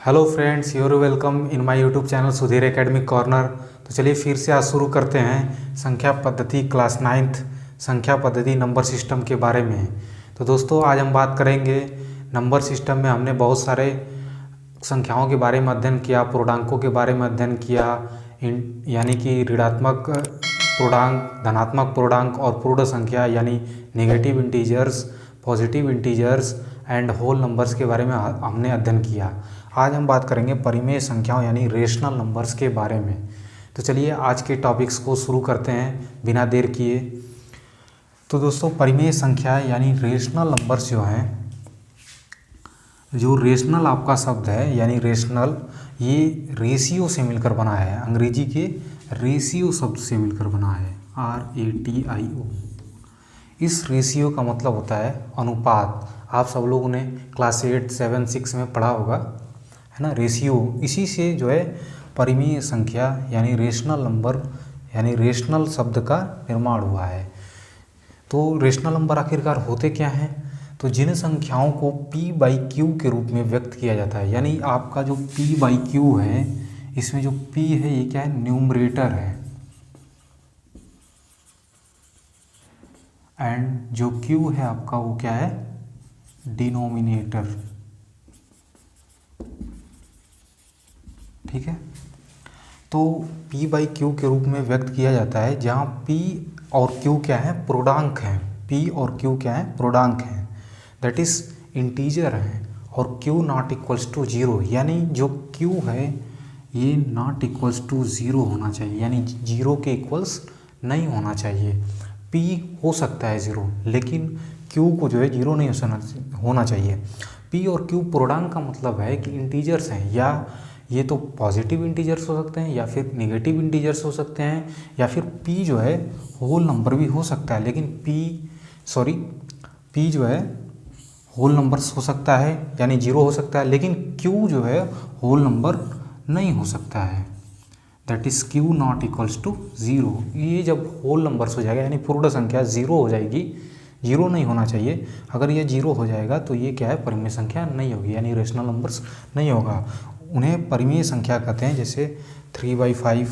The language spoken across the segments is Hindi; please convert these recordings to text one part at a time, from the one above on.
Hello friends, your welcome in my YouTube channel Sudhir academic corner. तो चलिए फिर से आज शुरू करते हैं संख्या पद्धति क्लास 9th संख्या पद्धति नंबर सिस्टम के बारे में। तो दोस्तों आज हम बात करेंगे नंबर सिस्टम में। हमने बहुत सारे संख्याओं के बारे में अध्ययन किया, पूर्णांकों के बारे में अध्ययन किया, यानी कि ऋणात्मक पूर्णांक, धनात्मक पूर्णांक और पूर्ण संख्या यानी negative integers, positive integers and whole numbers के बारे में हमने अध्ययन किया। आज हम बात करेंगे परिमेय संख्याओं यानी रेशनल नंबर्स के बारे में। तो चलिए आज के टॉपिक्स को शुरू करते हैं बिना देर किए। तो दोस्तों परिमेय संख्या यानी रेशनल नंबर्स जो हैं, जो रेशनल आपका शब्द है यानी रेशनल, ये रेशियो से मिलकर बना है, अंग्रेजी के रेशियो शब्द से मिलकर बना है, RATIO। इस रेशियो का मतलब होता है अनुपात। आप सब लोगों ने क्लास 8, 7, 6 में पढ़ा होगा, है ना, रेशियो। इसी से जो है परिमेय संख्या यानी रेशनल नंबर यानी रेशनल शब्द का निर्माण हुआ है। तो रेशनल नंबर आखिरकार होते क्या हैं? तो जिन संख्याओं को P/Q के रूप में व्यक्त किया जाता है, यानी आपका जो P/Q है, इसमें जो P है ये क्या है? न्यूमरेटर है, एंड जो Q है आपका वो क्या है? डिनोमिनेटर। ठीक है, तो P/Q के रूप में व्यक्त किया जाता है, जहाँ P और Q क्या है? पूर्णांक हैं। P और Q क्या है? पूर्णांक हैं, दैट इज इंटीजर हैं। और Q नॉट इक्वल्स टू 0, यानी जो Q है ये नॉट इक्वल्स टू 0 होना चाहिए, यानी 0 के इक्वल्स नहीं होना चाहिए। P हो सकता है 0, लेकिन Q को जो है 0 नहीं होना चाहिए। P और Q पूर्णांक का मतलब है कि इंटीजर्स हैं, या ये तो पॉजिटिव इंटीजर्स हो सकते हैं या फिर नेगेटिव इंटीजर्स हो सकते हैं, या फिर P जो है होल नंबर भी हो सकता है, लेकिन P जो है होल नंबर्स हो सकता है यानी 0 हो सकता है, लेकिन Q जो है होल नंबर नहीं हो सकता है, that is Q not equals to 0। ये जब होल नंबर्स हो जाएगा यानी पूर्ण संख्या 0 हो जाएगी, 0 नहीं होना चाहिए। अगर ये 0 हो जाएगा तो ये क्या है? परिमेय संख्या नहीं होगी, यानी रेशनल नंबर्स नहीं होगा। उन्हें परिमेय संख्या कहते हैं, जैसे 3/5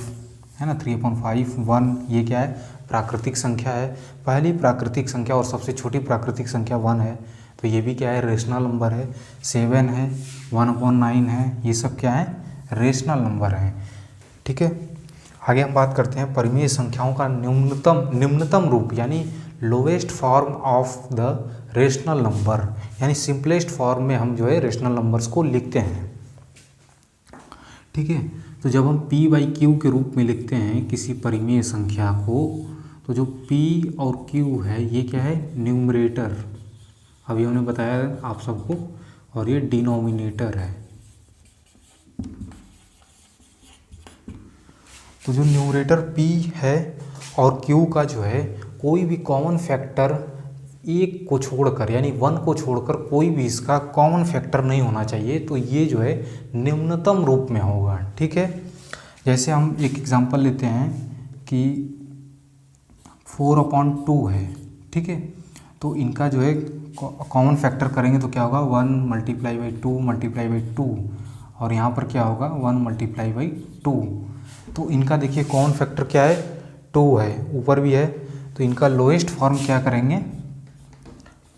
है ना, 3/5, 1, ये क्या है? प्राकृतिक संख्या है। पहली प्राकृतिक संख्या और सबसे छोटी प्राकृतिक संख्या 1 है, तो ये भी क्या है? रेशनल नंबर है। 7 है, 1/9 है, ये सब क्या है? रेशनल नंबर हैं। ठीक है, आगे हम बात करते हैं परिमेय संख्याओं का निम्नतम रूप यानी lowest form of the rational number, यानी सिंपलेस्ट फॉर्म में हम जो है रेशनल नंबर्स को लिखते हैं। ठीक है, तो जब हम P/Q के रूप में लिखते हैं किसी परिमेय संख्या को, तो जो P और Q है ये क्या है? न्यूमरेटर, अभी हमने बताया आप सबको, और ये डिनोमिनेटर है। तो जो न्यूमरेटर P है और Q का जो है कोई भी कॉमन फैक्टर एक को छोड़कर यानी 1 को छोड़कर कोई भी इसका कॉमन फैक्टर नहीं होना चाहिए, तो ये जो है निम्नतम रूप में होगा। ठीक है, जैसे हम एक एग्जांपल लेते हैं कि 4/2 है। ठीक है, तो इनका जो है कॉमन फैक्टर करेंगे तो क्या होगा? 1 × 2 × 2, और यहाँ पर क्या होगा? 1 × 2। तो इनका देखिए कॉमन फैक्टर क्या है? 2 है, ऊपर भी है, तो इनका लोएस्ट फॉर्म क्या करेंगे?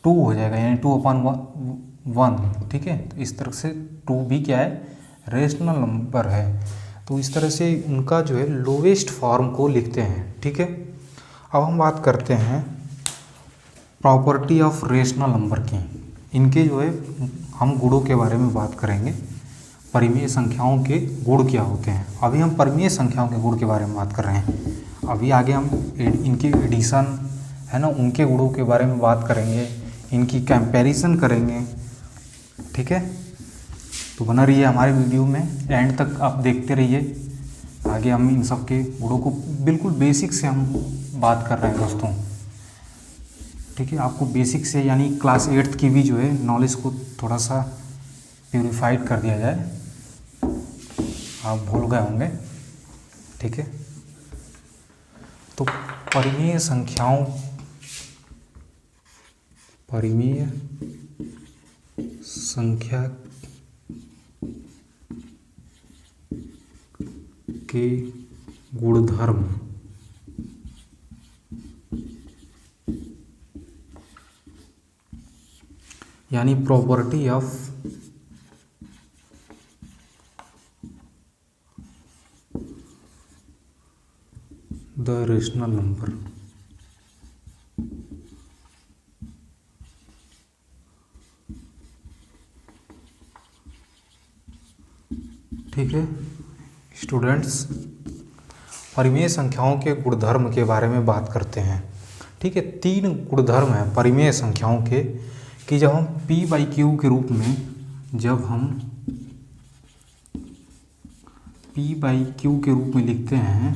2 हो जाएगा, यानी 2/1। ठीक है, तो इस तरह से 2 भी क्या है? रेशनल नंबर है। तो इस तरह से उनका जो है लोवेस्ट फॉर्म को लिखते हैं। ठीक है, अब हम बात करते हैं प्रॉपर्टी ऑफ रेशनल नंबर की। इनके जो है हम गुणों के बारे में बात करेंगे, परिमेय संख्याओं के गुण क्या होते हैं। अभी हम परिमेय संख्याओं के गुण के बारे में बात कर रहे हैं, अभी आगे हम इनकी एडिशन है ना, उनके गुणों के बारे में बात करेंगे, इनकी कंपैरिजन करेंगे। ठीक है, तो बना रहिए हमारे वीडियो में, एंड तक आप देखते रहिए। आगे हम इन सब के गुणों को बिल्कुल बेसिक से हम बात कर रहे हैं दोस्तों। ठीक है, आपको बेसिक से यानी क्लास 8th की भी जो है नॉलेज को थोड़ा सा प्यूरिफाइड कर दिया जाए, आप भूल गए होंगे। ठीक है, तो परिमेय संख्या के गुणधर्म यानी property of the rational number. ठीक है स्टूडेंट्स, परिमेय संख्याओं के गुणधर्म के बारे में बात करते हैं। ठीक है, 3 गुणधर्म हैं परिमेय संख्याओं के कि जब हम p/q के रूप में p/q के रूप में लिखते हैं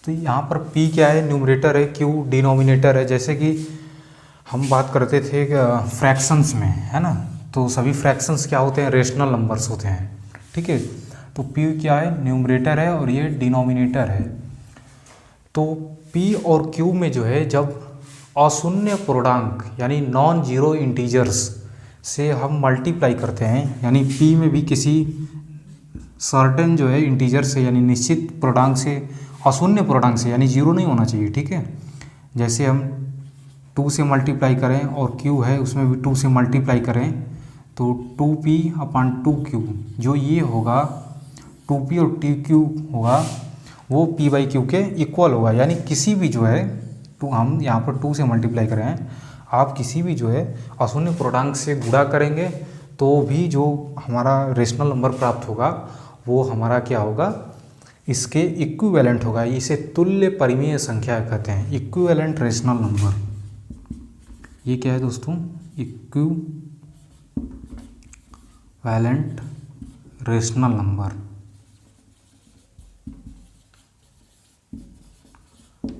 तो यहाँ पर p क्या है, न्यूमरेटर है, q डिनोमिनेटर है। जैसे कि हम बात करते थे फ्रैक्शंस में, है ना, तो सभी फ्रैक्शंस क्या होते हैं, रेशनल नंबर्स होते हैं। ठीक है, तो p क्या है, न्यूमरेटर है और ये डिनोमिनेटर है। तो p और q में जो है जब अशून्य पूर्णांक यानी नॉन जीरो इंटीजर्स से हम मल्टीप्लाई करते हैं, यानी p में भी किसी सर्टेन जो है इंटीजर से यानी निश्चित पूर्णांक से, अशून्य पूर्णांक से, यानी जीरो नहीं होना चाहिए। ठीक है, जैसे हम 2 से मल्टीप्लाई करें और q है उसमें भी 2 से मल्टीप्लाई करें तो 2p/2q जो ये होगा 2p और tq होगा वो p/q के इक्वल होगा। यानी किसी भी जो है तो हम यहाँ पर 2 से मल्टीप्लाई करें, आप किसी भी जो है अशून्य पूर्णांक से गुणा करेंगे तो भी जो हमारा रेशनल नंबर प्राप्त होगा वो हमारा क्या होगा, इसके इक्विवेलेंट होगा। इसे तुल्य परिमेय संख्या कहते हैं, इक्विवेलेंट रेशनल नंबर। ये क्या है दोस्तों, इक्विवेलेंट रेशनल नंबर।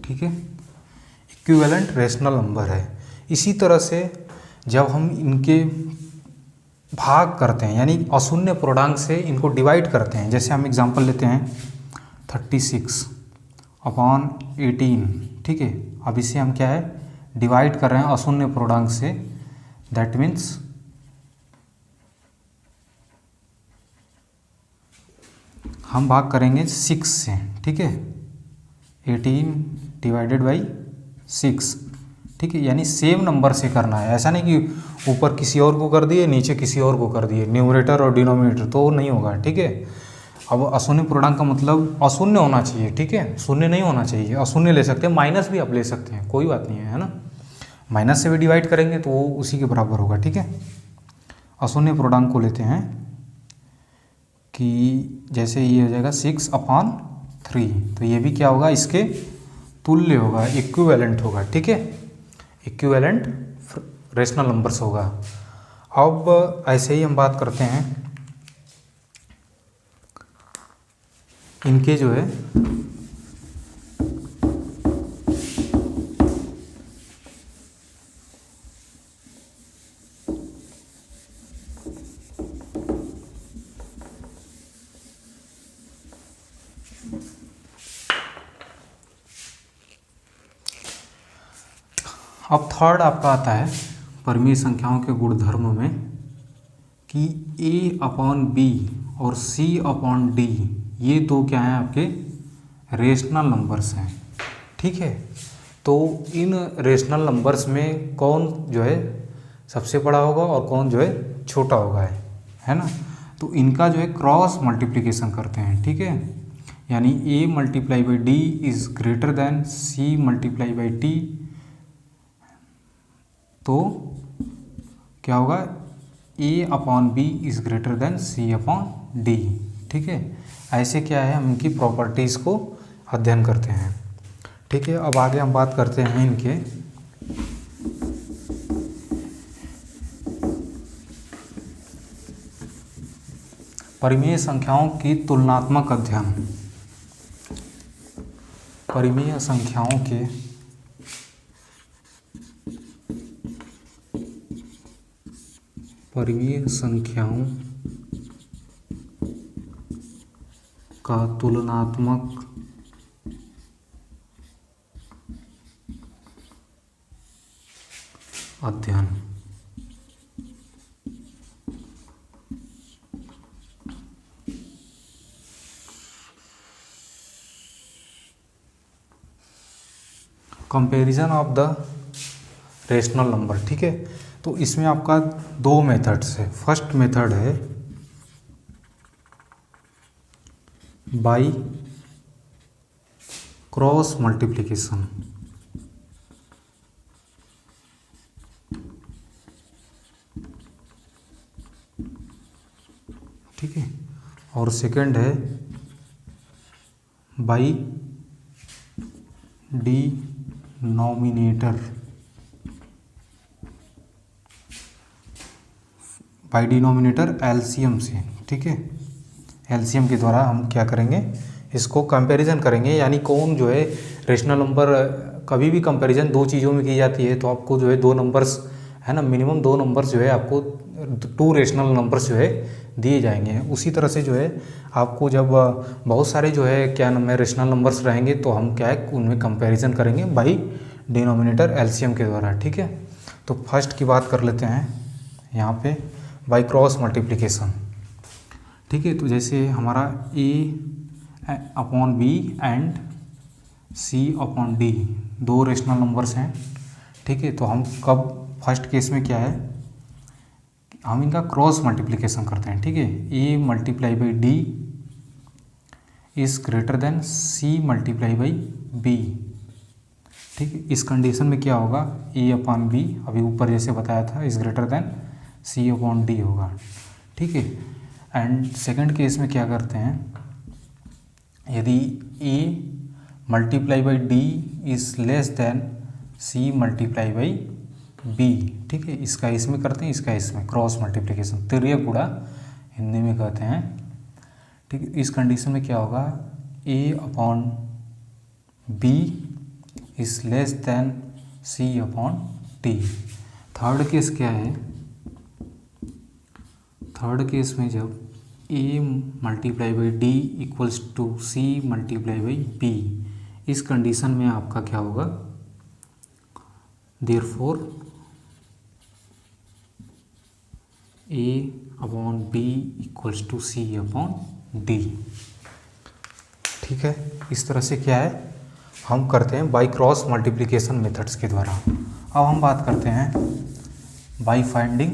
ठीक है, इक्विवेलेंट रेशनल नंबर है। इसी तरह से जब हम इनके भाग करते हैं यानी अशून्य पूर्णांक से इनको डिवाइड करते हैं, जैसे हम एग्जांपल लेते हैं 36/18। ठीक है, अब इसे हम क्या है डिवाइड कर रहे हैं अशून्य पूर्णांक से, दैट मीन्स हम भाग करेंगे 6 से। ठीक है, 18/6। ठीक है, यानी सेम नंबर से करना है, ऐसा नहीं कि ऊपर किसी और को कर दिए नीचे किसी और को कर दिए, न्यूमरेटर और डिनोमिनेटर, तो नहीं होगा। ठीक है, अब अशून्य पूर्णांक का मतलब अशून्य होना चाहिए। ठीक है, शून्य नहीं होना चाहिए, अशून्य ले सकते हैं, माइनस भी आप ले सकते हैं, कोई बात नहीं है ना, माइनस से भी डिवाइड करेंगे तो वो उसी के बराबर होगा। ठीक है, अशून्य पूर्णांक को लेते हैं कि जैसे ये हो जाएगा 6/3, तो ये भी क्या होगा, इसके तुल्य होगा, इक्विवेलेंट होगा। ठीक है, इक्विवेलेंट रेशनल नंबर्स होगा। अब ऐसे ही हम बात करते हैं इनके जो है अब थर्ड आपका आता है परिमेय संख्याओं के गुणधर्म में कि a/b और c/d ये दो क्या हैं, आपके रेशनल नंबर्स हैं। ठीक है, तो इन रेशनल नंबर्स में कौन जो है सबसे बड़ा होगा और कौन जो है छोटा होगा, है ना, तो इनका जो है क्रॉस मल्टीप्लिकेशन करते हैं। ठीक है, यानी a/d is greater then c/d, तो क्या होगा, a/b is greater then c/d। ठीक है, ऐसे क्या है हम इनकी प्रॉपर्टीज़ को अध्ययन करते हैं। ठीक है, अब आगे हम बात करते हैं इनके परिमेय संख्याओं की तुलनात्मक अध्ययन। परिमेय संख्याओं के का तुलनात्मक अध्ययन। Comparison of the rational number, ठीक है। तो इसमें आपका दो मेथड्स है। फर्स्ट मेथड है बाई क्रॉस मल्टीप्लिकेशन, ठीक है। और सेकंड है by denominator, by denominator LCM से, ठीक है। एलसीएम के द्वारा हम क्या करेंगे, इसको कंपैरिजन करेंगे, यानी कौन जो है रेशनल नंबर, कभी भी कंपैरिजन दो चीज़ों में की जाती है तो आपको जो है दो नंबर्स है ना, मिनिमम दो नंबर्स जो है आपको टू रेशनल नंबर्स जो है दिए जाएंगे। उसी तरह से जो है आपको जब बहुत सारे जो है क्या नाम है रेशनल नंबर्स रहेंगे तो हम क्या है उनमें कंपैरिजन करेंगे बाई डिनोमिनेटर एलसीएम के द्वारा, ठीक है। तो फर्स्ट की बात कर लेते हैं यहाँ पे बाई क्रॉस मल्टीप्लिकेशन, ठीक है। तो जैसे हमारा A upon B and C upon D दो रेशनल नंबर्स हैं, ठीक है। तो हम कब फर्स्ट केस में क्या है, हम इनका क्रॉस मल्टीप्लिकेशन करते हैं, ठीक है। A multiply by D is greater than C multiply by B, ठीक है। इस कंडीशन में क्या होगा, ए अपॉन बी अभी ऊपर जैसे बताया था is greater than C upon D होगा, ठीक है। एंड सेकंड केस में क्या करते हैं, यदि A multiply by D is less than C multiply by B, ठीक है। इसका इसमें करते हैं, इसका इसमें क्रॉस मल्टीप्लिकेशन, तिर्यक गुणा हिंदी में कहते हैं, ठीक है। इस कंडीशन में क्या होगा, A upon B is less than C upon D. Third case क्या है, थर्ड केस में जब A multiply by D equals to C multiply by B, इस कंडीशन में आपका क्या होगा, therefore A upon B equals to C upon D, ठीक है। इस तरह से क्या है हम करते हैं बाई क्रॉस मल्टीप्लिकेशन मेथड्स के द्वारा। अब हम बात करते हैं by finding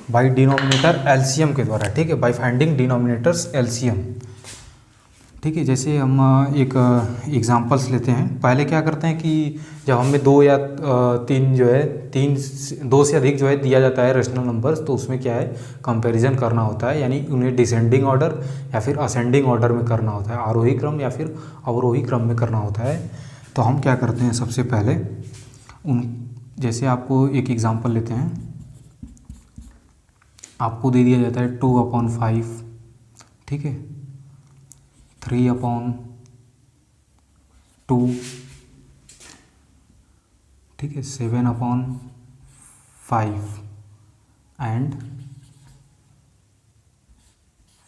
by denominator LCM के द्वारा, ठीक है। बाई फाइंडिंग डिनोमिनेटर्स एलसीएम, ठीक है। जैसे हम एक एग्जांपल्स लेते हैं। पहले क्या करते हैं कि जब हमें दो या तीन जो है दो से अधिक जो है दिया जाता है रेशनल नंबर्स, तो उसमें क्या है कंपैरिजन करना होता है, यानी उन्हें डिसेंडिंग ऑर्डर या फिर असेंडिंग ऑर्डर में करना होता है, आरोही क्रम या फिर अवरोही क्रम में करना होता है। तो हम क्या करते हैं, सबसे पहले जैसे आपको एक एग्जाम्पल लेते हैं, आपको दे दिया जाता है 2/5, ठीक है, 3/2, ठीक है, 7/5 एंड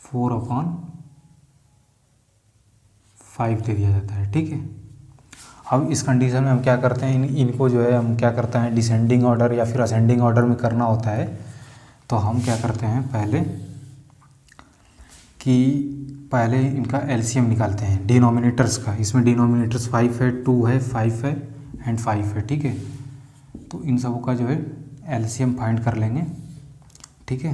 4/5 दे दिया जाता है, ठीक है। अब इस कंडीशन में हम क्या करते हैं, इनको जो है हम क्या करते हैं डिसेंडिंग ऑर्डर या फिर असेंडिंग ऑर्डर में करना होता है। तो हम क्या करते हैं पहले इनका एलसीएम निकालते हैं डिनोमिनेटर्स का। इसमें डिनोमिनेटर्स 5 है, 2 है, 5 है एंड 5 है, ठीक है। तो इन सबों का जो है एलसीएम फाइंड कर लेंगे, ठीक है।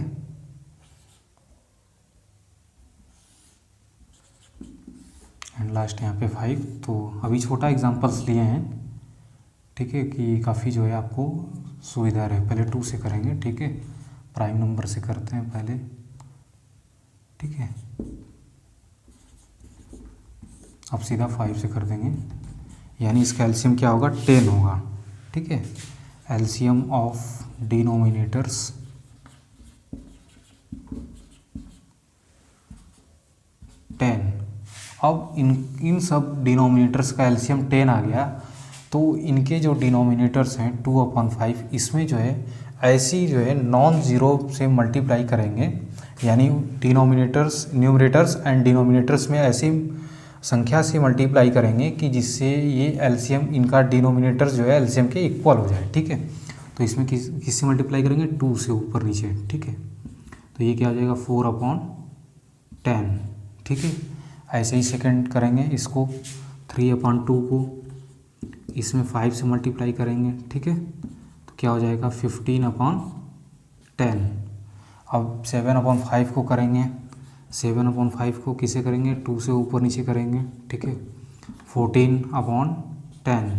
एंड लास्ट यहाँ पे 5। तो अभी छोटा एग्जांपल्स लिए हैं, ठीक है, कि काफ़ी जो है आपको सुविधा रहे। पहले 2 से करेंगे, ठीक है, प्राइम नंबर से करते हैं पहले, ठीक है। अब सीधा 5 से कर देंगे, यानी इसका एलसीएम क्या होगा 10 होगा, ठीक है। LCM of denominators 10। अब इन सब डिनोमिनेटर्स का एलसीएम 10 आ गया, तो इनके जो डिनोमिनेटर्स हैं 2/5, इसमें जो है ऐसी जो है नॉन ज़ीरो से मल्टीप्लाई करेंगे, यानी न्यूमरेटर्स एंड डिनोमिनेटर्स में ऐसी संख्या से मल्टीप्लाई करेंगे कि जिससे ये एलसीएम, इनका डिनोमिनेटर जो है एलसीएम के इक्वल हो जाए। ठीक है, तो इसमें किससे मल्टीप्लाई करेंगे, 2 से ऊपर नीचे। ठीक है, तो ये क्या हो जाएगा 4/10। ठीक है, ऐसे ही सेकंड करेंगे इसको, 3/2 को इसमें 5 से मल्टीप्लाई करेंगे। ठीक है, तो क्या हो जाएगा 15/10। अब 7/5 को करेंगे, 7/5 को किसे करेंगे, 2 से ऊपर नीचे करेंगे। ठीक है, 14/10।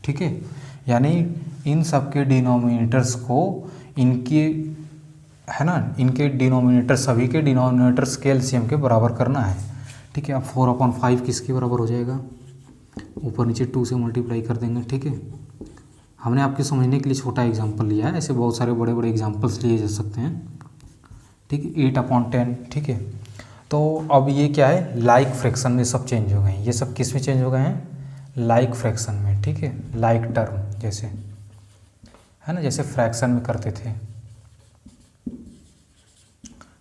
ठीक है, यानी इन सब के डिनोमिनेटर्स को इनके, है ना, इनके डिनोमिनेटर, सभी के डिनोमिनेटर्स के एलसीएम के बराबर करना है। ठीक है, अब 4/5 किसके बराबर हो जाएगा, ऊपर नीचे 2 से मल्टीप्लाई कर देंगे। ठीक है, हमने आपके समझने के लिए छोटा एग्जांपल लिया है, ऐसे बहुत सारे बड़े बड़े एग्जांपल्स लिए जा सकते हैं। ठीक है, 8/10। ठीक है, तो अब ये क्या है, लाइक फ्रैक्शन में सब चेंज हो गए हैं। ये सब किस में चेंज हो गए हैं, लाइक फ्रैक्शन में। ठीक है, लाइक टर्म जैसे, है ना, जैसे फ्रैक्शन में करते थे।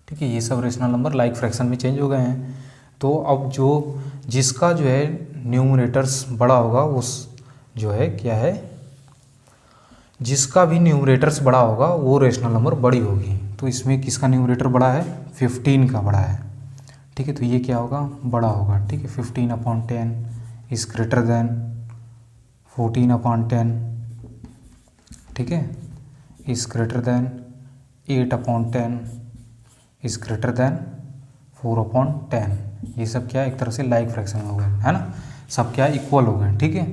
ठीक है, ये सब रेशनल नंबर लाइक फ्रैक्शन में चेंज हो गए हैं। तो अब जो जिसका जो है न्यूमरेटर्स बड़ा होगा, उस जो है क्या है, जिसका भी न्यूमरेटर्स बड़ा होगा वो रेशनल नंबर बड़ी होगी। तो इसमें किसका न्यूमरेटर बड़ा है, 15 का बड़ा है। ठीक है, तो ये क्या होगा, बड़ा होगा। ठीक है, 15/10 इज ग्रेटर देन 14/10। ठीक है, is greater than 8/10 is greater than 4/10। ये सब क्या एक तरह से लाइक फ्रैक्शन हो गए, है ना, सब क्या इक्वल हो गए। ठीक है,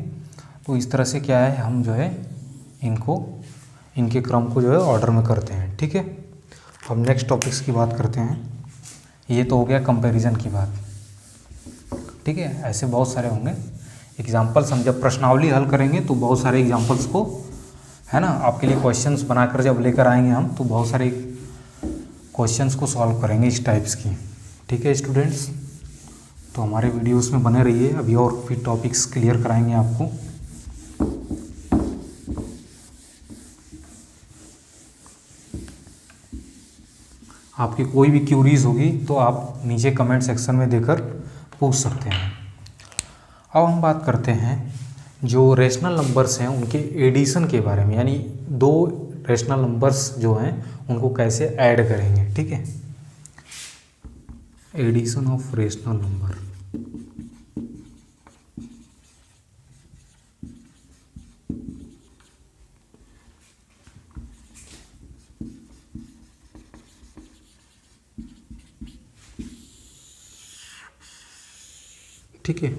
तो इस तरह से क्या है, हम जो है इनको, इनके क्रम को जो है ऑर्डर में करते हैं। ठीक है, हम नेक्स्ट टॉपिक्स की बात करते हैं। ये तो हो गया कंपैरिजन की बात। ठीक है, ऐसे बहुत सारे होंगे एग्जाम्पल्स। हम जब प्रश्नावली हल करेंगे तो बहुत सारे एग्जाम्पल्स को, है ना, आपके लिए क्वेश्चंस बनाकर जब लेकर आएंगे हम, तो बहुत सारे क्वेश्चंस को सॉल्व करेंगे इस टाइप्स की। ठीक है स्टूडेंट्स, तो हमारे वीडियोस में बने रहिए, अभी और भी टॉपिक्स क्लियर कराएंगे आपको। आपकी कोई भी क्यूरीज होगी तो आप नीचे कमेंट सेक्शन में देकर पूछ सकते हैं। अब हम बात करते हैं जो रेशनल नंबर्स हैं उनके एडिशन के बारे में, यानी दो रेशनल नंबर्स जो हैं उनको कैसे ऐड करेंगे। ठीक है, एडिशन ऑफ रेशनल नंबर। ठीक है,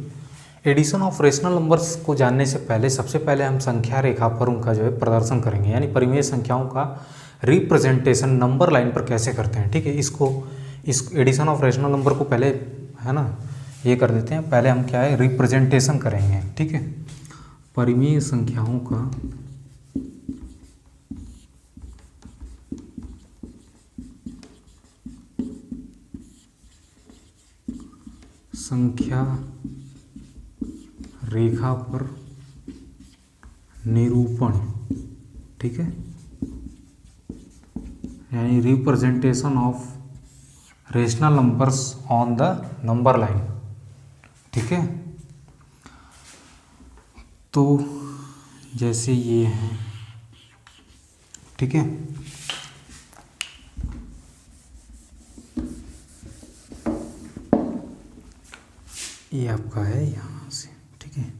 एडिशन ऑफ रेशनल नंबर्स को जानने से पहले सबसे पहले हम संख्या रेखा पर उनका जो है प्रदर्शन करेंगे, यानी परिमेय संख्याओं का रिप्रेजेंटेशन नंबर लाइन पर कैसे करते हैं। ठीक है, इस एडिशन ऑफ रेशनल नंबर को पहले, है ना, ये कर देते हैं। पहले हम क्या है, रिप्रेजेंटेशन करेंगे। ठीक है, परिमेय संख्याओं का संख्या रेखा पर निरूपण। ठीक है, यानी representation of rational numbers on the number line. ठीक है, तो जैसे ये हैं, ठीक है, ये आपका है यहाँ से। ठीक है,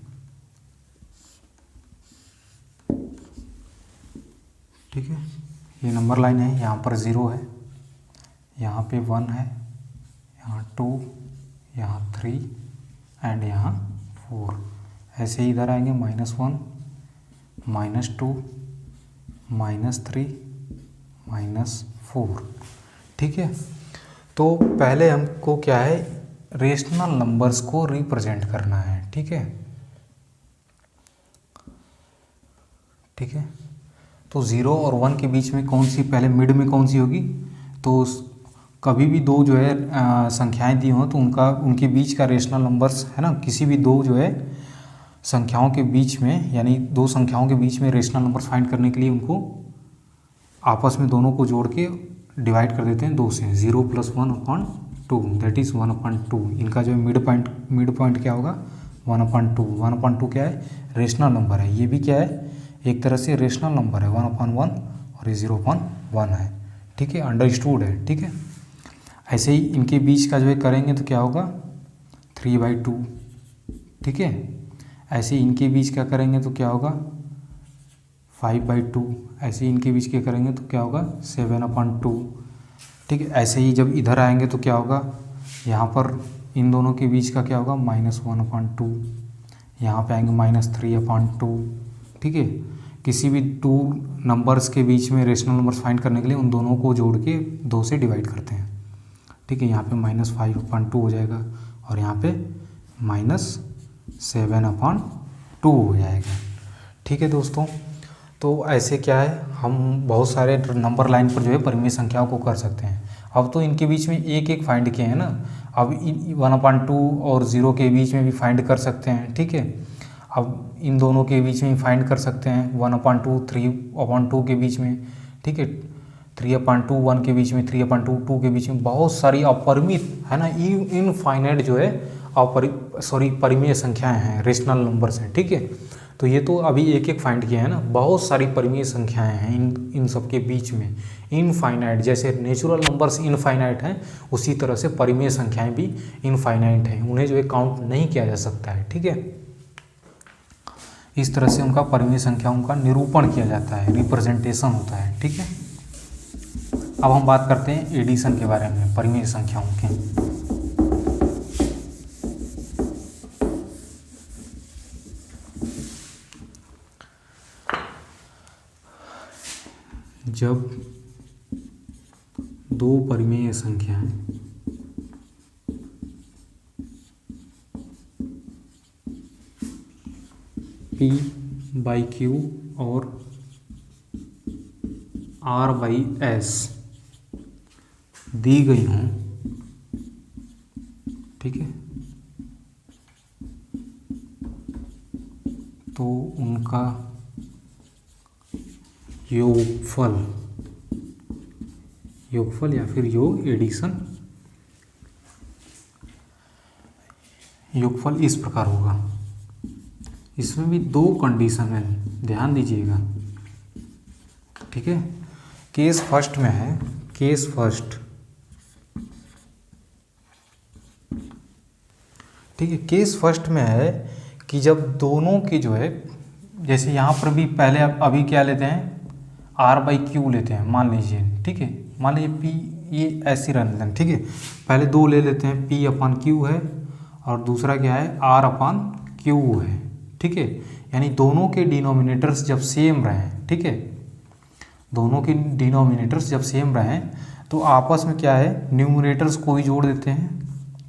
ठीक है, ये नंबर लाइन है, यहाँ पर 0 है, यहाँ पे 1 है, यहाँ 2, यहाँ 3 एंड यहाँ 4। ऐसे ही इधर आएंगे -1, -2, -3, -4। ठीक है, तो पहले हमको क्या है, रेशनल नंबर्स को रिप्रेजेंट करना है। ठीक है, ठीक है, तो 0 और 1 के बीच में कौन सी, पहले मिड में कौन सी होगी, तो कभी भी दो जो है संख्याएं दी हों तो उनके बीच का रेशनल नंबर्स, है ना, किसी भी दो जो है संख्याओं के बीच में, यानी दो संख्याओं के बीच में रेशनल नंबर्स फाइंड करने के लिए उनको आपस में दोनों को जोड़ के डिवाइड कर देते हैं 2 से। 0 + 1/2 2, दैट इज़ 1/2। इनका जो मिड पॉइंट क्या होगा 1/2। 1/2 क्या है, रेशनल नंबर है। ये भी क्या है, एक तरह से रेशनल नंबर है, 1/1 और ये 0/1 है। ठीक है, अंडरस्टूड है। ठीक है, ऐसे ही इनके बीच का जो है करेंगे तो क्या होगा 3/2। ठीक है, ऐसे ही इनके बीच का करेंगे तो क्या होगा 5/2। ऐसे ही इनके बीच के करेंगे तो क्या होगा 7/2। ठीक है, ऐसे ही जब इधर आएंगे तो क्या होगा, यहाँ पर इन दोनों के बीच का क्या होगा -1/2। यहाँ पे आएंगे -3/2। ठीक है, किसी भी टू नंबर्स के बीच में रेशनल नंबर्स फाइंड करने के लिए उन दोनों को जोड़ के 2 से डिवाइड करते हैं। ठीक है, यहाँ पे -5/2 हो जाएगा और यहाँ पे -7/2 हो जाएगा। ठीक है दोस्तों, तो ऐसे क्या है, हम बहुत सारे नंबर लाइन पर जो है परिमेय संख्याओं को कर सकते हैं। अब तो इनके बीच में एक एक फाइंड किए हैं ना, अब 1/2 और 0 के बीच में भी फाइंड कर सकते हैं। ठीक है, अब इन दोनों के बीच में फाइंड कर सकते हैं 1/2 3/2 के बीच में। ठीक है, 3/2 1 के बीच में, 3/2 2 के बीच में, बहुत सारी अपरिमित है ना, इनफाइनाइट जो है परिमेय संख्याएं हैं, रेशनल नंबर्स हैं। ठीक है, तो ये तो अभी एक एक फाइंड किया है ना, बहुत सारी परिमेय संख्याएं हैं इन सब के बीच में इनफाइनाइट। जैसे नेचुरल नंबर्स इनफाइनाइट हैं, उसी तरह से परिमेय संख्याएं भी इनफाइनाइट हैं, उन्हें जो है काउंट नहीं किया जा सकता है। ठीक है, इस तरह से उनका परिमेय संख्याओं का निरूपण किया जाता है, रिप्रेजेंटेशन होता है। ठीक है, अब हम बात करते हैं एडिशन के बारे में, परिमेय संख्याओं के। जब दो परिमेय संख्याएं P/Q और R/S दी गई हों, ठीक है, तो उनका योगफल या फिर एडिशन योगफल इस प्रकार होगा। इसमें भी 2 कंडीशन है, ध्यान दीजिएगा। ठीक है, केस फर्स्ट में है, केस फर्स्ट। ठीक है, केस फर्स्ट में है कि जब दोनों के जो है, जैसे यहाँ पर भी पहले अभी क्या लेते हैं R/Q लेते हैं, मान लीजिए। ठीक है, मान लीजिए P, ये ऐसी रन लेते हैं। ठीक है, पहले 2 ले लेते हैं, P/Q है और दूसरा क्या है R/Q है। ठीक है, यानी दोनों के डिनोमिनेटर्स जब सेम रहें, ठीक है, दोनों के डिनोमिनेटर्स जब सेम रहें तो आपस में क्या है न्यूमरेटर्स को ही जोड़ देते हैं।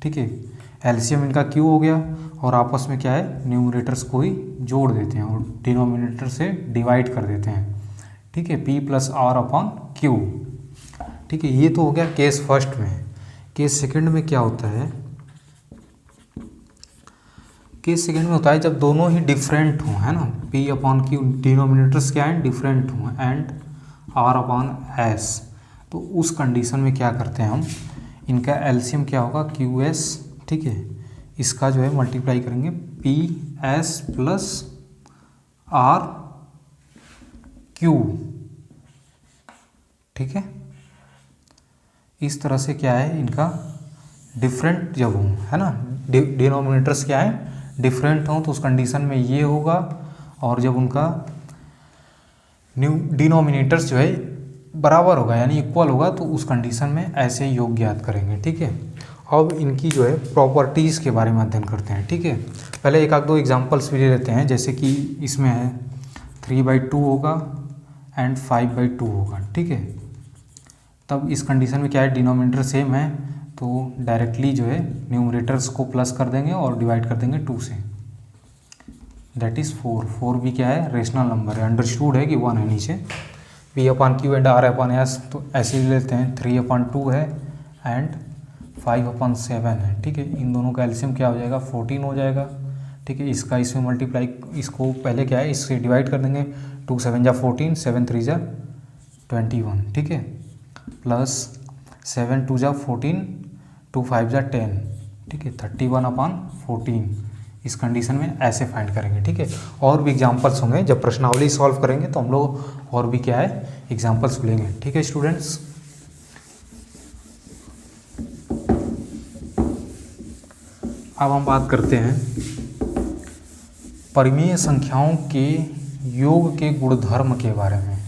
ठीक है, एलसीएम इनका Q हो गया और आपस में क्या है न्यूमरेटर्स को ही जोड़ देते हैं और डिनोमिनेटर से डिवाइड कर देते हैं। ठीक है, P + R/Q। ठीक है, ये तो हो गया केस फर्स्ट में। केस सेकंड में क्या होता है, केस सेकंड में होता है जब दोनों ही डिफरेंट हों, है ना, P/Q डिनोमिनेटर्स क्या हैं डिफरेंट हों एंड R/S, तो उस कंडीशन में क्या करते हैं हम, इनका एलसीएम क्या होगा QS। ठीक है, इसका जो है मल्टीप्लाई करेंगे PS + RQ। ठीक है, इस तरह से क्या है इनका डिफरेंट जब हों, है ना, डिनोमिनेटर्स क्या है डिफरेंट हों तो उस कंडीशन में ये होगा, और जब उनका डिनोमिनेटर्स जो है बराबर होगा यानी इक्वल होगा तो उस कंडीशन में ऐसे योग ज्ञात करेंगे। ठीक है, अब इनकी जो है प्रॉपर्टीज़ के बारे में अध्ययन करते हैं। ठीक है, पहले एक आध 2 एग्जांपल्स भी ले लेते हैं, जैसे कि इसमें है 3/2 होगा एंड 5/2 होगा। ठीक है, तब इस कंडीशन में क्या है डिनोमिनेटर सेम है तो डायरेक्टली जो है न्यूमरेटर्स को प्लस कर देंगे और डिवाइड कर देंगे 2 से, दैट इज़ 4। 4 भी क्या है रेशनल नंबर है, अंडरस्टूड है कि 1 है नीचे। P/Q एंड R/S तो ऐसे ही लेते हैं, 3/2 है एंड 5/7 है। ठीक है, इन दोनों का एलसीएम क्या हो जाएगा 14 हो जाएगा। ठीक है, इसका इसमें मल्टीप्लाई, इसको पहले क्या है इससे डिवाइड कर देंगे, 2 7 = 14, 7 3 = 21। ठीक है, प्लस 7 2 = 14, 2 5 जा 10, ठीक है, 31/14 इस कंडीशन में ऐसे फाइंड करेंगे, ठीक है। और भी एग्जांपल्स होंगे, जब प्रश्नावली सॉल्व करेंगे तो हम लोग और भी क्या है एग्जांपल्स लेंगे, ठीक है स्टूडेंट्स। अब हम बात करते हैं परिमेय संख्याओं के योग के गुणधर्म के बारे में।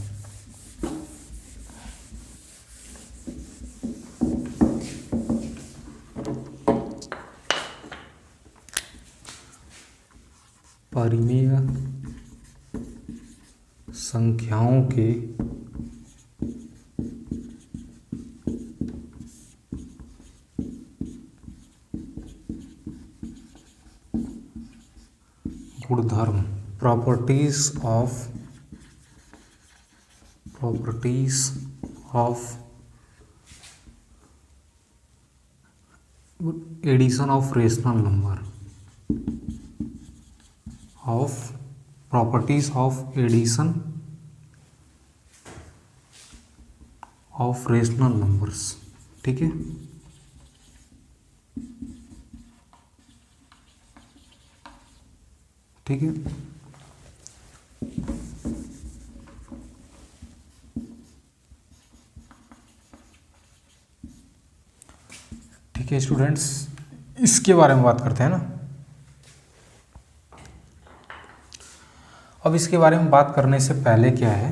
परिमेय संख्याओं के गुणधर्म, properties of addition of rational number, properties of addition of rational numbers, ठीक है। ठीक है, ठीक है स्टूडेंट्स, इसके बारे में बात करते हैं ना। अब इसके बारे में बात करने से पहले क्या है,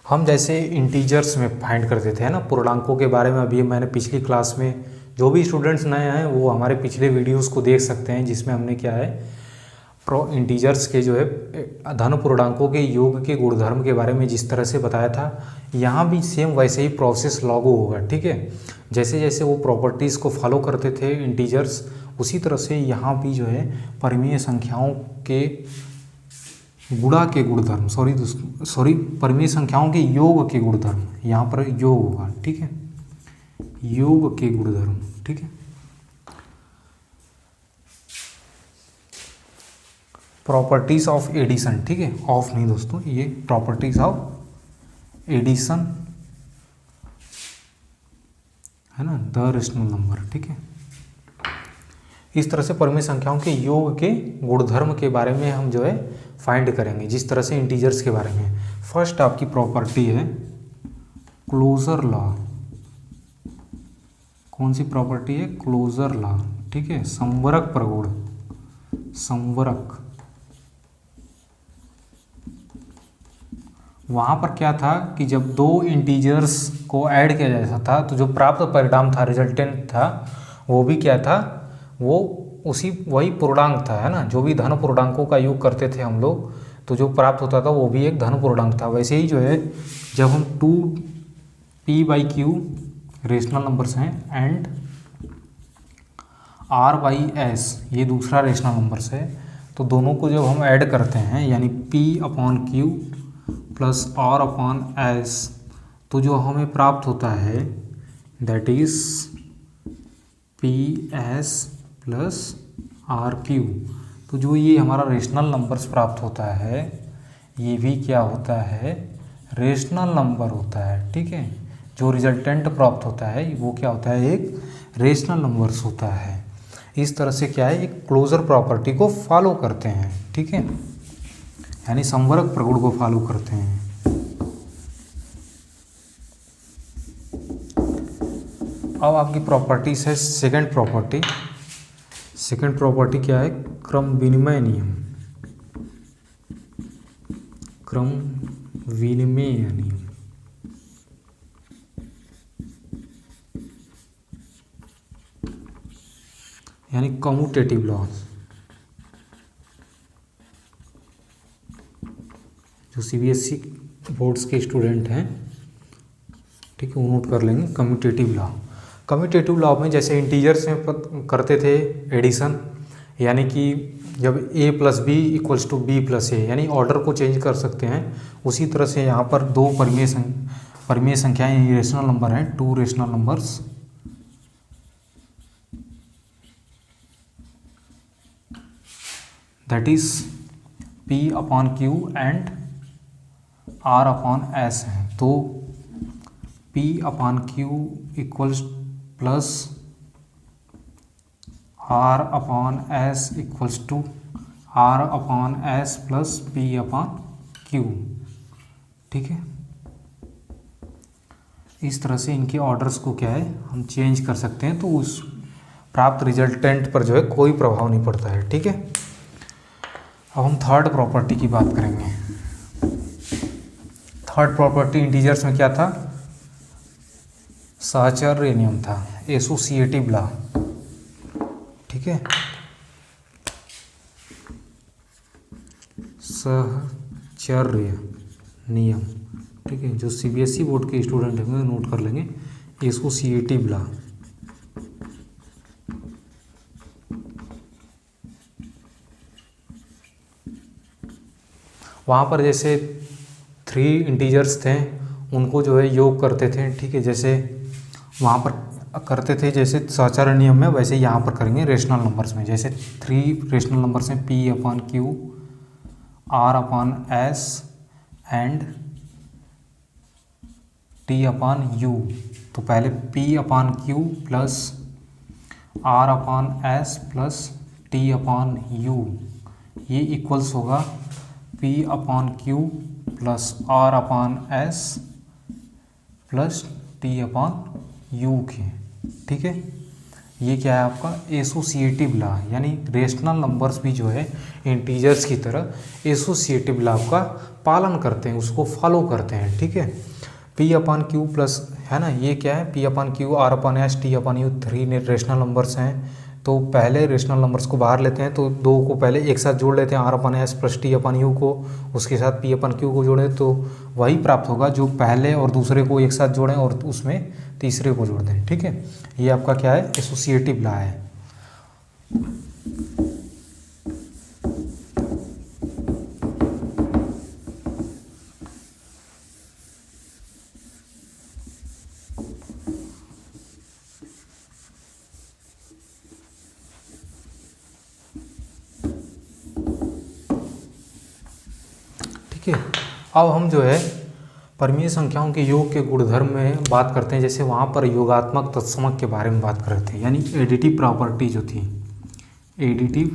हम जैसे इंटीजर्स में फाइंड करते थे ना पूर्णांकों के बारे में, अभी मैंने पिछली क्लास में, जो भी स्टूडेंट्स नए हैं वो हमारे पिछले वीडियोस को देख सकते हैं, जिसमें हमने क्या है इंटीजर्स के जो है धन पूर्णांकों के योग के गुणधर्म के बारे में जिस तरह से बताया था, यहाँ भी सेम वैसे ही प्रोसेस लागू होगा, ठीक है। जैसे जैसे वो प्रॉपर्टीज़ को फॉलो करते थे इंटीजर्स, उसी तरह से यहाँ भी जो है परिमेय संख्याओं के गुणा के गुणधर्म, परिमेय संख्याओं के योग के गुणधर्म, यहाँ पर योग होगा, ठीक है, योग के गुणधर्म, ठीक है। प्रॉपर्टीज ऑफ एडिशन, ठीक है, ऑफ नहीं दोस्तों, ये प्रॉपर्टीज ऑफ एडिशन है ना, द रेशनल नंबर, ठीक है। इस तरह से परिमेय संख्याओं के योग के गुणधर्म के बारे में हम जो है फाइंड करेंगे, जिस तरह से इंटीजर्स के बारे में। फर्स्ट आपकी प्रॉपर्टी है क्लोजर लॉ। कौन सी प्रॉपर्टी है? क्लोजर लॉ, ठीक है, संवरक प्रगुण, संवरक। वहाँ पर क्या था कि जब दो इंटीजर्स को ऐड किया जाता था तो जो प्राप्त परिणाम था, रिजल्टेंट था, वो भी क्या था, वो वही पूर्णांक था, है ना। जो भी धन पूर्णांकों का योग करते थे हम लोग, तो जो प्राप्त होता था वो भी एक धन पूर्णांक था। वैसे ही जो है जब हम 2p/q रेशनल नंबर्स हैं एंड r/s ये दूसरा रेशनल नंबर्स है, तो दोनों को जब हम ऐड करते हैं यानी p/q प्लस r/s, तो जो हमें प्राप्त होता है that is ps plus rq। तो जो ये हमारा रेशनल नंबर्स प्राप्त होता है, ये भी क्या होता है, रेशनल नंबर होता है, ठीक है। जो रिजल्टेंट प्राप्त होता है वो क्या होता है, एक रेशनल नंबर्स होता है। इस तरह से क्या है, एक क्लोजर प्रॉपर्टी को फॉलो करते हैं, ठीक है, यानी संवरक प्रगुण को फॉलो करते हैं। अब आपकी प्रॉपर्टीज है सेकंड प्रॉपर्टी। सेकंड प्रॉपर्टी क्या है, क्रम विनिमय नियम। क्रम विनिमय नियम, यानी कम्यूटेटिव लॉ। जो सीबीएसई बोर्ड्स के स्टूडेंट हैं, ठीक है, वो नोट कर लेंगे कम्यूटेटिव लॉ। कम्यूटेटिव लॉ में जैसे इंटीजर्स में करते थे एडिशन, यानी कि जब a + b = b + a, यानी ऑर्डर को चेंज कर सकते हैं। उसी तरह से यहाँ पर दो परिमेय संख्याएं रेशनल नंबर हैं, 2 rational numbers, that is p/q and r/s हैं। तो p upon q equals plus r upon s equals to r upon s plus p upon q. ठीक है, इस तरह से इनके ऑर्डर्स को क्या है हम चेंज कर सकते हैं, तो उस प्राप्त रिजल्टेंट पर जो है कोई प्रभाव नहीं पड़ता है। ठीक है, अब हम थर्ड प्रॉपर्टी की बात करेंगे। थर्ड प्रॉपर्टी इंटीजर्स में क्या था, सहचर्य नियम था, एसोसिएटिव लॉ। ठीक है, सहचर्य नियम। ठीक है, जो सीबीएसई बोर्ड के स्टूडेंट हैं नोट कर लेंगे, एसोसिएटिव लॉ। वहाँ पर जैसे 3 इंटीजर्स थे, उनको जो है योग करते थे। ठीक है, जैसे वहाँ पर करते थे जैसे सहचर्य नियम में, वैसे यहाँ पर करेंगे रेशनल नंबर्स में। जैसे 3 रेशनल नंबर्स हैं, p upon q, r upon s and t upon u. तो पहले p upon q plus r upon s plus t upon u, ये इक्वल्स होगा p upon q plus r upon s plus t upon u के। ठीक है, ये क्या है आपका एसोसिएटिव लॉ, यानी रेशनल नंबर्स भी जो है इंटीजर्स की तरह एसोसिएटिव लॉ का पालन करते हैं, उसको फॉलो करते हैं। ठीक है, पी अपॉन क्यू प्लस है ना, ये क्या है, p upon q, r upon s, t upon u, 3 rational numbers हैं। तो पहले रेशनल नंबर्स को बाहर लेते हैं, तो 2 को पहले एक साथ जोड़ लेते हैं, r upon s plus t upon u को, उसके साथ पी अपॉन क्यू को जोड़ें, तो वही प्राप्त होगा जो पहले और दूसरे को एक साथ जोड़ें और उसमें तीसरे को जोड़ दें। ठीक है, ये आपका क्या है, एसोसिएटिव लॉ है। ठीक है, अब हम जो है परिमेय संख्याओं के योग के गुणधर्म में बात करते हैं। जैसे वहाँ पर योगात्मक तत्समक के बारे में बात कर रहे थे, यानी एडिटिव प्रॉपर्टी जो थी, एडिटिव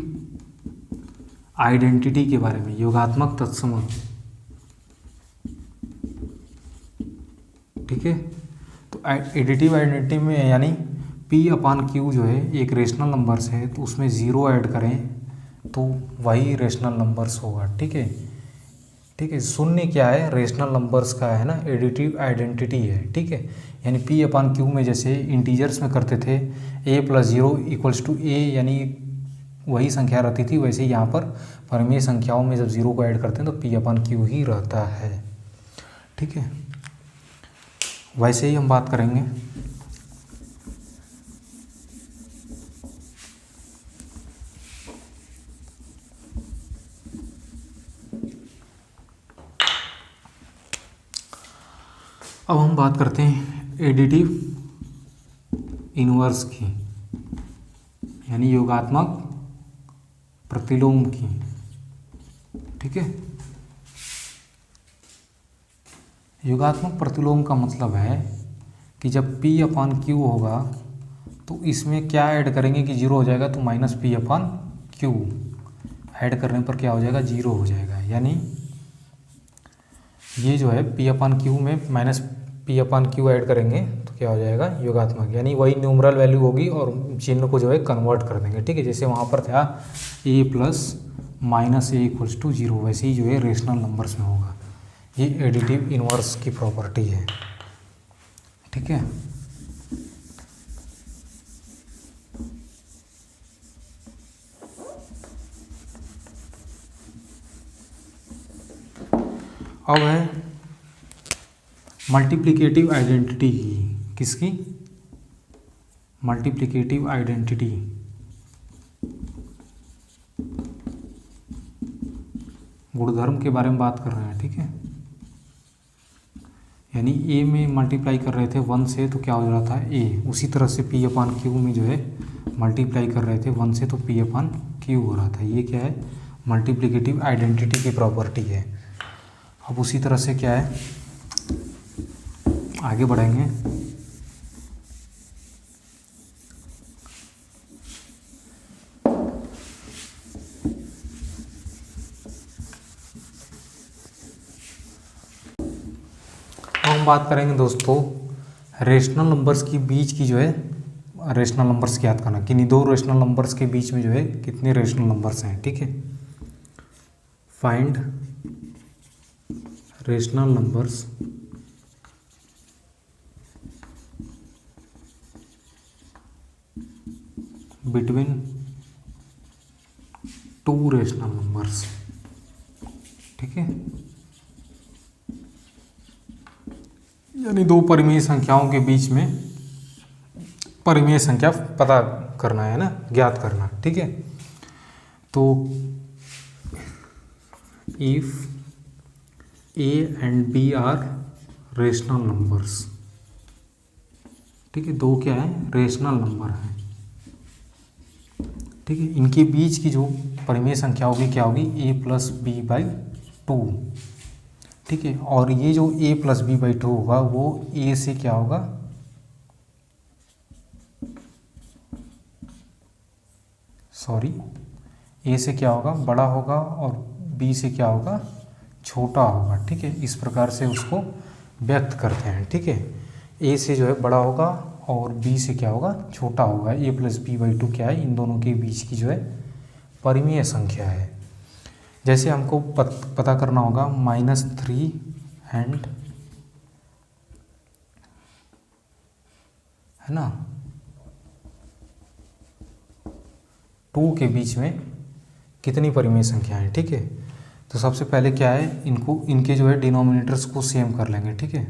आइडेंटिटी के बारे में, योगात्मक तत्समक। ठीक है, तो एडिटिव आइडेंटिटी में यानी पी अपान क्यू जो है एक रेशनल नंबर्स है, तो उसमें 0 ऐड करें तो वही रेशनल नंबर्स होगा। ठीक है, ठीक है, शून्य क्या है, रेशनल नंबर्स का है ना एडिटिव आइडेंटिटी है। ठीक है, यानी पी अपान क्यू में जैसे इंटीजर्स में करते थे a plus 0 equals to a, यानी वही संख्या रहती थी, वैसे यहाँ पर परिमेय संख्याओं में जब 0 को ऐड करते हैं तो पी अपान क्यू ही रहता है। ठीक है, वैसे ही हम बात करेंगे अब हम बात करते हैं एडिटिव इनवर्स की, यानी योगात्मक प्रतिलोम की। ठीक है, योगात्मक प्रतिलोम का मतलब है कि जब p अपान क्यू होगा तो इसमें क्या ऐड करेंगे कि 0 हो जाएगा, तो minus P upon Q add करने पर क्या हो जाएगा, 0 हो जाएगा। यानी ये जो है p अपान क्यू में minus P upon Q add करेंगे तो क्या हो जाएगा, योगात्मक, यानी वही न्यूमरल वैल्यू होगी और चिन्ह को जो है कन्वर्ट कर देंगे। ठीक है, जैसे वहाँ पर था a plus minus a equals to 0, वैसे ही जो है रेशनल नंबर्स में होगा। ये एडिटिव इनवर्स की प्रॉपर्टी है। ठीक है, अब है मल्टीप्लिकेटिव आइडेंटिटी की, किसकी, मल्टीप्लिकेटिव आइडेंटिटी। गुणधर्म के बारे में बात कर रहे हैं। ठीक है, यानी a में मल्टीप्लाई कर रहे थे 1 से तो क्या हो रहा था a, उसी तरह से p अपान क्यू में जो है मल्टीप्लाई कर रहे थे 1 से तो p अपान क्यू हो रहा था। ये क्या है, मल्टीप्लिकेटिव आइडेंटिटी की प्रॉपर्टी है। अब उसी तरह से क्या है, आगे बढ़ेंगे। हम बात करेंगे दोस्तों रेशनल नंबर्स की बीच की जो है रेशनल नंबर्स की याद करना, किन्हीं दो रेशनल नंबर्स के बीच में जो है कितने रेशनल नंबर्स हैं। ठीक है, find rational numbers between two rational numbers. ठीक है, यानी दो परिमेय संख्याओं के बीच में परिमेय संख्या पता करना है ना, ज्ञात करना। ठीक है, तो if a and b are rational numbers. ठीक है, दो क्या है, रेशनल नंबर हैं। ठीक है, इनके बीच की जो परिमेय संख्या होगी क्या होगी, a plus b by two. ठीक है, और ये जो a plus b by two होगा वो a से क्या होगा, a से क्या होगा, बड़ा होगा, और b से क्या होगा, छोटा होगा। ठीक है, इस प्रकार से उसको व्यक्त करते हैं। ठीक है, a से जो है बड़ा होगा और b से क्या होगा, छोटा होगा। a plus b by two क्या है, इन दोनों के बीच की जो है परिमेय संख्या है। जैसे हमको पता करना होगा -3 एंड, है ना, 2 के बीच में कितनी परिमेय संख्या है। ठीक है, तो सबसे पहले क्या है, इनके जो है डिनोमिनेटर्स को सेम कर लेंगे। ठीक है,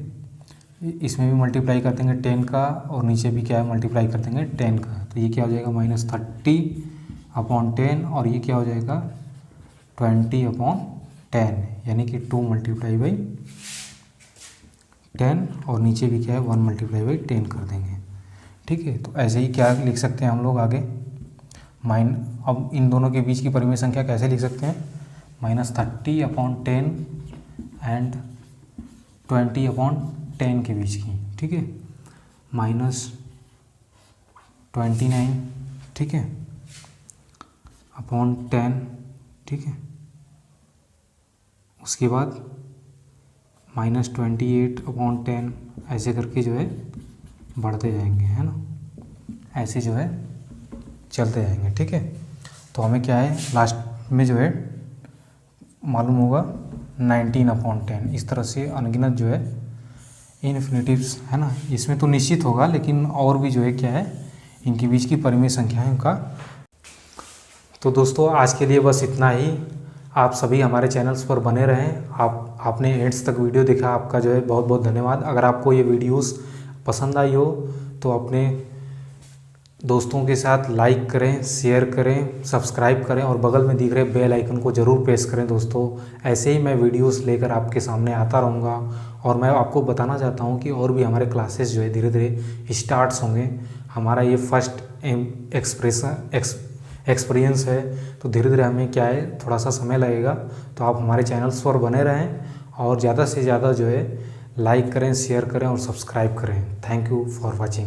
इसमें भी मल्टीप्लाई कर देंगे 10 का, और नीचे भी क्या है, मल्टीप्लाई कर देंगे 10 का। तो ये क्या हो जाएगा, -30/10, और ये क्या हो जाएगा, 20/10, यानी कि 2 × 10, और नीचे भी क्या है, 1 × 10 कर देंगे। ठीक है, तो ऐसे ही क्या लिख सकते हैं हम लोग आगे, अब इन दोनों के बीच की परिमेय संख्या कैसे लिख सकते हैं, -30/10 एंड 20/10 के बीच की। ठीक है, -29, ठीक है, /10। ठीक है, उसके बाद -28/10, ऐसे करके जो है बढ़ते जाएंगे, है ना, ऐसे जो है चलते जाएंगे। ठीक है, तो हमें क्या है, लास्ट में जो है मालूम होगा 19/10। इस तरह से अनगिनत जो है इन्फिनिटिव्स, है ना, इसमें तो निश्चित होगा, लेकिन और भी जो है क्या है, इनके बीच की परिमेय संख्या है इनका। तो दोस्तों आज के लिए बस इतना ही। आप सभी हमारे चैनल्स पर बने रहें। आपने एंड्स तक वीडियो देखा, आपका जो है बहुत बहुत धन्यवाद। अगर आपको ये वीडियोस पसंद आई हो तो अपने दोस्तों के साथ लाइक करें, शेयर करें, सब्सक्राइब करें, और बगल में दिख रहे बेल आइकन को ज़रूर प्रेस करें। दोस्तों ऐसे ही मैं वीडियोस लेकर आपके सामने आता रहूँगा, और मैं आपको बताना चाहता हूँ कि और भी हमारे क्लासेस जो है धीरे धीरे स्टार्ट्स होंगे। हमारा ये फर्स्ट एक्सपीरियंस है, तो धीरे धीरे हमें क्या है, थोड़ा सा समय लगेगा। तो आप हमारे चैनल्स पर बने रहें, और ज़्यादा से ज़्यादा जो है लाइक करें, शेयर करें और सब्सक्राइब करें। Thank you for watching.